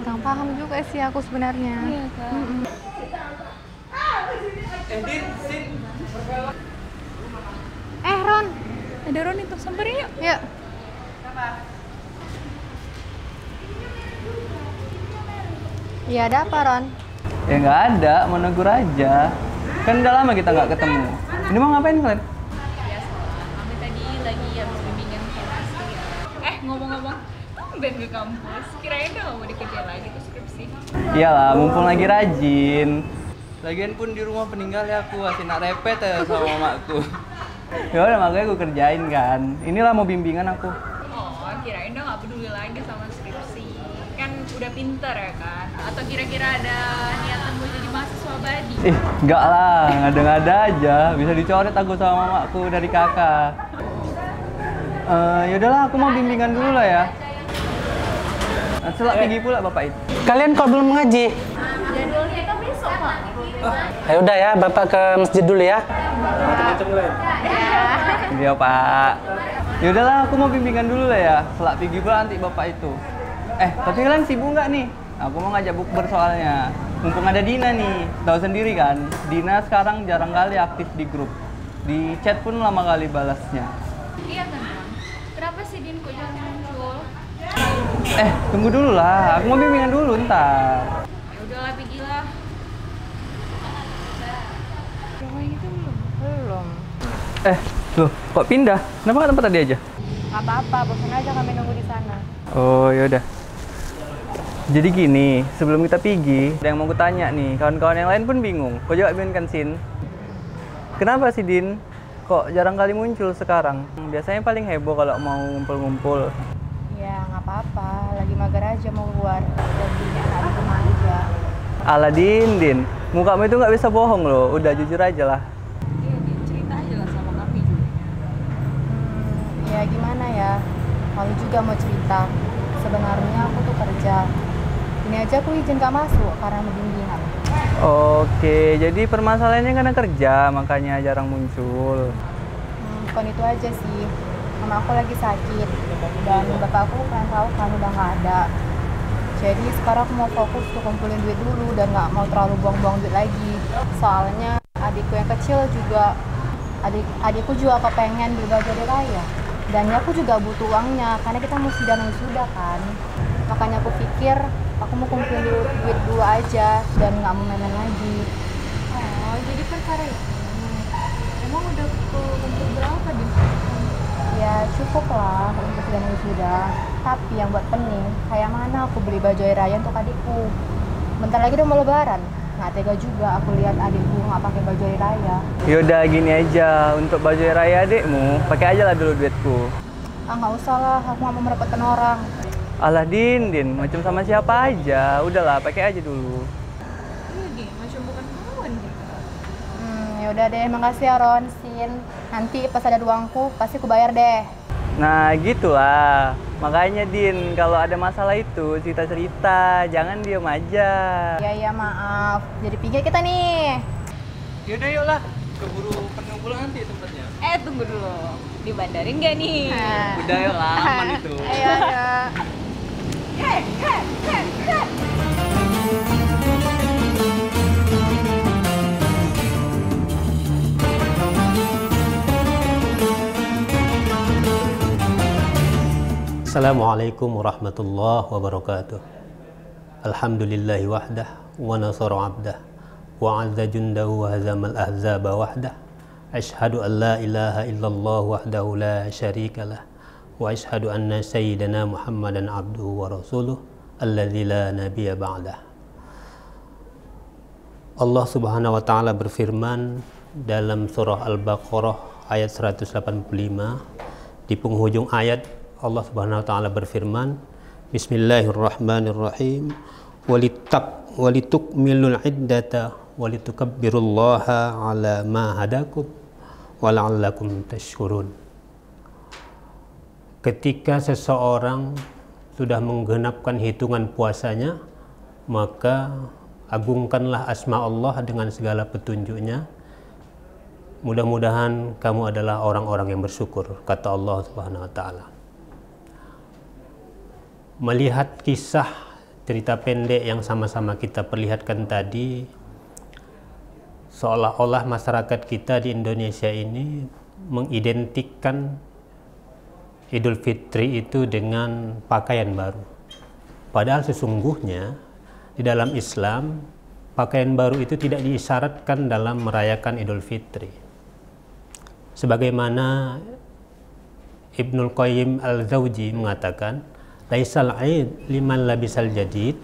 Kurang paham juga sih aku sebenarnya. Iya kan. Ron, Ada Ron itu, samperin yuk. yuk. Iya, ada apa, Ron? Ya nggak ada, mau negur aja. Kan udah lama kita nggak ketemu. Ini mau ngapain kalian? Biasa, kami tadi lagi habis bimbingan chemistry. Ngomong-ngomong, tumben ke kampus. Kirain udah nggak mau dikerjain lagi tuh skripsi. Iyalah, mumpung lagi rajin. Lagian pun di rumah peninggal ya aku masih nak repet ya sama mamaku. Ya udah makanya aku kerjain kan. Inilah mau bimbingan aku. Oh, kirain udah nggak peduli lagi sama skripsi. Kan udah pinter ya kan? Atau kira-kira ada niatan mau jadi mahasiswa abadi? Enggak lah, ngada-ngada aja. Bisa dicoret aku sama mamaku dari kakak. Ya udahlah, aku mau bimbingan dulu lah ya. Selak pergi pula bapak itu. Kalian kok belum mengaji? Jadwalnya kan besok, Pak. Ya udah ya, Bapak ke masjid dulu ya. Iya pak. Ya udahlah, aku mau bimbingan dulu lah ya. Selak pergi pula nanti bapak itu. Tapi kalian sibuk nggak nih? Aku mau ngajak bukber soalnya. Mumpung ada Dina nih, tahu sendiri kan. Dina sekarang jarang kali aktif di grup. Di chat pun lama kali balasnya. Iya kan, Bang? Kenapa sih Din kok jarang muncul? Tunggu dulu lah. Aku mau bimbingan dulu ntar. Ya udahlah, pergilah. Udah main itu belum? Belum. Loh, kok pindah? Kenapa nggak tempat tadi aja? Nggak apa-apa, bosan aja kami nunggu di sana. Oh, yaudah. Jadi gini, sebelum kita pergi, ada yang mau kutanya nih. Kawan-kawan yang lain pun bingung. Kok jawab bingung kan, Sin? Kenapa sih, Din? Kok jarang kali muncul sekarang? Biasanya paling heboh kalau mau ngumpul-ngumpul. Ya, nggak apa-apa. Lagi mager aja mau keluar. Jadi enak di rumah aja. Din. Mukamu itu nggak bisa bohong loh. Udah jujur aja lah. Iya, Din, cerita aja lah sama kami. Ya gimana ya? Malu juga mau cerita. Sebenarnya aku tuh kerja. Ini aja aku izin gak masuk karena bimbingan. Oke, jadi permasalahannya karena kerja, makanya jarang muncul. Bukan itu aja sih. Mama aku lagi sakit. Dan bapakku kan tahu kan udah nggak ada. Jadi sekarang aku mau fokus untuk kumpulin duit dulu dan nggak mau terlalu buang-buang duit lagi. Soalnya adikku yang kecil juga, adikku juga kepengen beli baju hari raya. Dan aku juga butuh uangnya karena kita mesti dana wisuda kan. Makanya aku pikir aku mau kumpulin duit dulu aja dan nggak mau main-main lagi. Oh, jadi perkara itu. Emang udah kumpul berapa, Din? Ya cukup lah untuk dana wisuda. Tapi yang buat pening, kayak mana aku beli baju hari raya untuk adikku. Bentar lagi udah mau lebaran. Nggak tega juga aku lihat adikku nggak pakai baju hari raya. Yaudah gini aja, untuk baju hari raya adikmu, pakai aja lah dulu duitku. Nggak usah lah, aku nggak mau merepotkan orang. Alah Din, macam sama siapa aja. Udahlah, pakai aja dulu. Iya, Din, macam bukan kawan gitu. Ya udah deh, makasih ya Ron, Sin. Nanti pas ada uangku, pasti aku bayar deh. Nah, gitulah. Makanya Din, kalau ada masalah itu cerita-cerita, jangan diem aja. Iya, maaf. Jadi pikir kita nih. Yaudah yuk lah, keburu penuh pula nanti tempatnya. Tunggu dulu. Dibandarin nggak nih? Udah yuk lah, aman itu. Ayo. Assalamualaikum warahmatullahi wabarakatuh. Alhamdulillahi wahdah wa nasara abdah wa azza jundahu wa hazamal ahzaba wahdah. Ashhadu an la ilaha illallah wahdahu la syarikalah wa ashhadu anna sayyidana Muhammadan abduhu wa rasuluh alladzi la nabiyya ba'dah. Allah Subhanahu wa taala berfirman dalam surah Al-Baqarah ayat 185. Di penghujung ayat Allah Subhanahu wa taala berfirman, Bismillahirrahmanirrahim. Walitukmilul iddata walitukabbirullaha ala ma hadakum wala'allakum tashkurun. Ketika seseorang sudah menggenapkan hitungan puasanya, maka agungkanlah asma Allah dengan segala petunjuknya. Mudah-mudahan kamu adalah orang-orang yang bersyukur, kata Allah Subhanahu wa taala. Melihat kisah cerita pendek yang sama-sama kita perlihatkan tadi, seolah-olah masyarakat kita di Indonesia ini mengidentikan Idul Fitri itu dengan pakaian baru. Padahal sesungguhnya di dalam Islam, pakaian baru itu tidak diisyaratkan dalam merayakan Idul Fitri. Sebagaimana Ibnul Qayyim Al-Zawji mengatakan, laisal aid liman labisal jadid,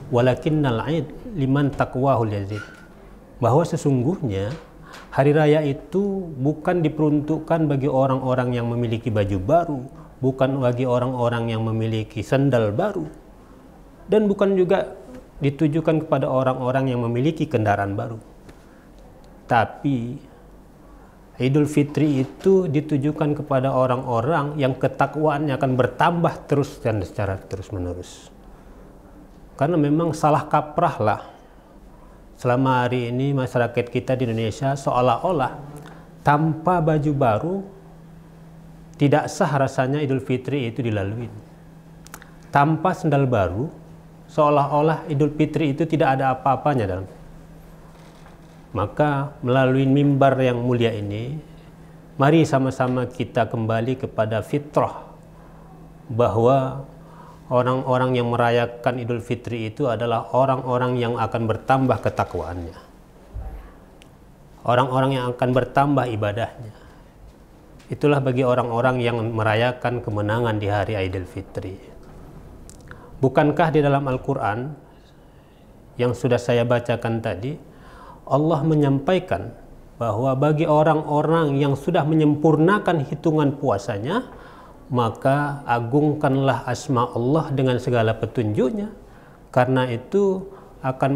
walakinnal aid liman taqwahul yazid. Bahwa sesungguhnya hari raya itu bukan diperuntukkan bagi orang-orang yang memiliki baju baru, bukan bagi orang-orang yang memiliki sandal baru, dan bukan juga ditujukan kepada orang-orang yang memiliki kendaraan baru. Tapi Idul Fitri itu ditujukan kepada orang-orang yang ketakwaannya akan bertambah terus dan secara terus-menerus. Karena memang salah kaprah lah selama hari ini masyarakat kita di Indonesia seolah-olah tanpa baju baru tidak sah rasanya Idul Fitri itu dilalui. Tanpa sandal baru seolah-olah Idul Fitri itu tidak ada apa-apanya dalam. Maka melalui mimbar yang mulia ini, mari sama-sama kita kembali kepada fitrah bahwa orang-orang yang merayakan Idul Fitri itu adalah orang-orang yang akan bertambah ketakwaannya, orang-orang yang akan bertambah ibadahnya. Itulah bagi orang-orang yang merayakan kemenangan di hari Idul Fitri. Bukankah di dalam Al-Quran yang sudah saya bacakan tadi, Allah menyampaikan bahwa bagi orang-orang yang sudah menyempurnakan hitungan puasanya, maka agungkanlah asma Allah dengan segala petunjuknya, karena itu akan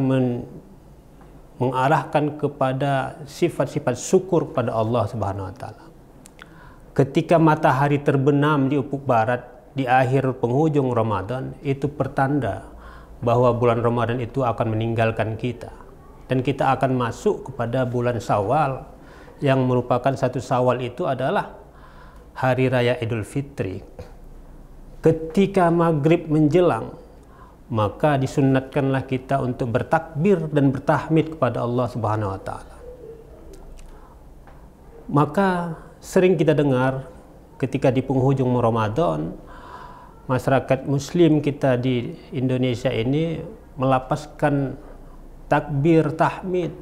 mengarahkan kepada sifat-sifat syukur pada Allah Subhanahu wa taala. Ketika matahari terbenam di ufuk barat di akhir penghujung Ramadan, itu pertanda bahwa bulan Ramadan itu akan meninggalkan kita dan kita akan masuk kepada bulan Syawal, yang merupakan satu Syawal itu adalah hari raya Idul Fitri. Ketika maghrib menjelang, maka disunnatkanlah kita untuk bertakbir dan bertahmid kepada Allah Subhanahu wa taala. Maka sering kita dengar ketika di penghujung Ramadan, masyarakat muslim kita di Indonesia ini melapaskan takbir tahmid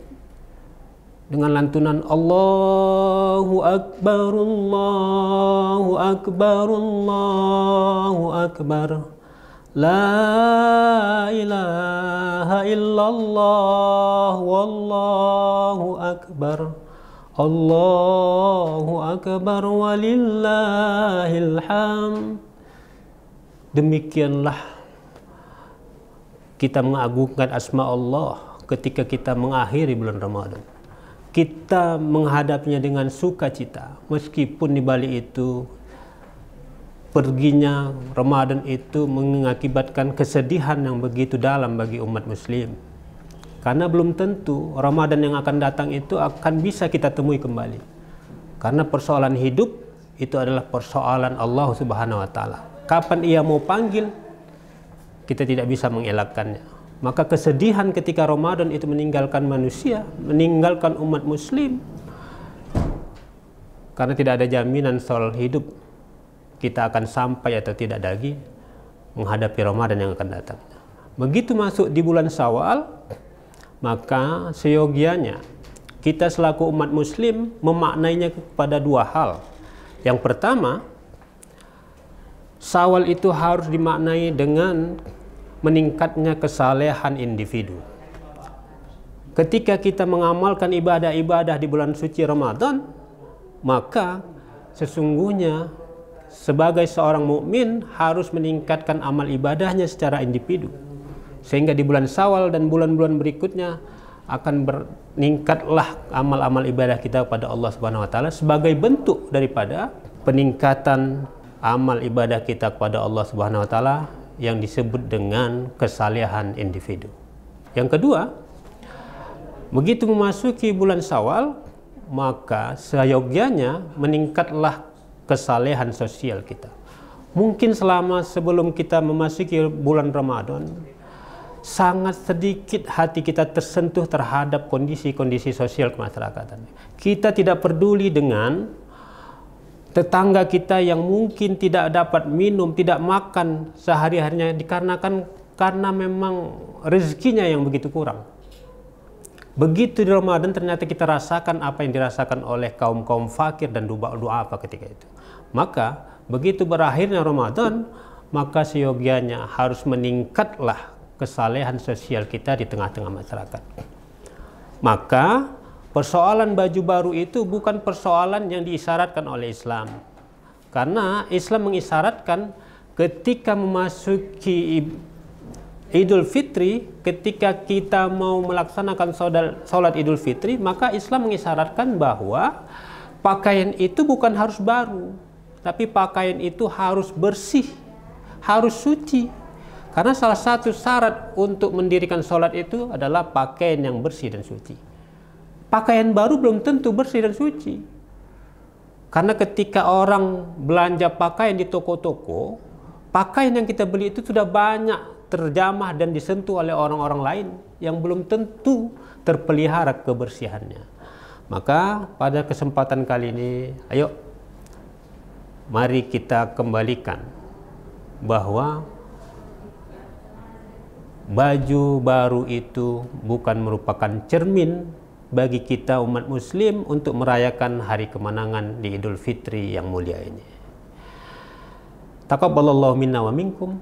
dengan lantunan Allahu Akbar, Allahu Akbar, Allahu Akbar, La ilaha illallah, Wallahu Akbar, Allahu Akbar, walillahil hamd. Demikianlah kita mengagungkan asma Allah ketika kita mengakhiri bulan Ramadan. Kita menghadapinya dengan sukacita, meskipun di balik itu perginya Ramadan itu mengakibatkan kesedihan yang begitu dalam bagi umat muslim. Karena belum tentu Ramadan yang akan datang itu akan bisa kita temui kembali. Karena persoalan hidup itu adalah persoalan Allah Subhanahu wa taala. Kapan ia mau panggil, kita tidak bisa mengelakkannya. Maka kesedihan ketika Ramadan itu meninggalkan manusia, meninggalkan umat muslim, karena tidak ada jaminan soal hidup kita akan sampai atau tidak lagi menghadapi Ramadan yang akan datang. Begitu masuk di bulan Syawal, maka seyogianya kita selaku umat muslim memaknainya kepada dua hal. Yang pertama, Syawal itu harus dimaknai dengan meningkatnya kesalehan individu. Ketika kita mengamalkan ibadah-ibadah di bulan suci Ramadan, maka sesungguhnya sebagai seorang mukmin harus meningkatkan amal ibadahnya secara individu, sehingga di bulan Syawal dan bulan-bulan berikutnya akan meningkatlah amal-amal ibadah kita kepada Allah Subhanahu wa taala sebagai bentuk daripada peningkatan amal ibadah kita kepada Allah Subhanahu wa taala yang disebut dengan kesalehan individu. Yang kedua, begitu memasuki bulan Syawal, maka seyogyanya meningkatlah kesalehan sosial kita. Mungkin selama sebelum kita memasuki bulan Ramadan, sangat sedikit hati kita tersentuh terhadap kondisi-kondisi sosial kemasyarakatan. Kita tidak peduli dengan tetangga kita yang mungkin tidak dapat minum, tidak makan sehari-harinya dikarenakan karena memang rezekinya yang begitu kurang. Begitu di Ramadan ternyata kita rasakan apa yang dirasakan oleh kaum-kaum fakir dan doa apa ketika itu. Maka begitu berakhirnya Ramadan, maka seyogianya harus meningkatlah kesalehan sosial kita di tengah-tengah masyarakat. Maka persoalan baju baru itu bukan persoalan yang diisyaratkan oleh Islam. Karena Islam mengisyaratkan ketika memasuki Idul Fitri, ketika kita mau melaksanakan sholat Idul Fitri, maka Islam mengisyaratkan bahwa pakaian itu bukan harus baru, tapi pakaian itu harus bersih, harus suci. Karena salah satu syarat untuk mendirikan sholat itu adalah pakaian yang bersih dan suci. Pakaian baru belum tentu bersih dan suci. Karena ketika orang belanja pakaian di toko-toko, pakaian yang kita beli itu sudah banyak terjamah dan disentuh oleh orang-orang lain yang belum tentu terpelihara kebersihannya. Maka pada kesempatan kali ini, ayo mari kita kembalikan bahwa baju baru itu bukan merupakan cermin bagi kita umat muslim untuk merayakan hari kemenangan di Idul Fitri yang mulia ini. Taqabbalallahu minna wa minkum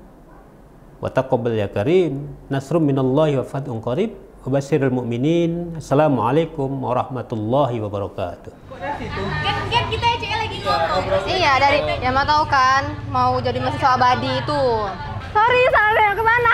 wa taqabbal ya karim, nasrum minallahi wa fathun qarib, wa basyiril mu'minin. Assalamualaikum warahmatullahi wabarakatuh. Kan kita aja lagi ngomong. Iya, dari yang mau tahu kan mau jadi mahasiswa abadi itu. Sorry, salah yang ke sana.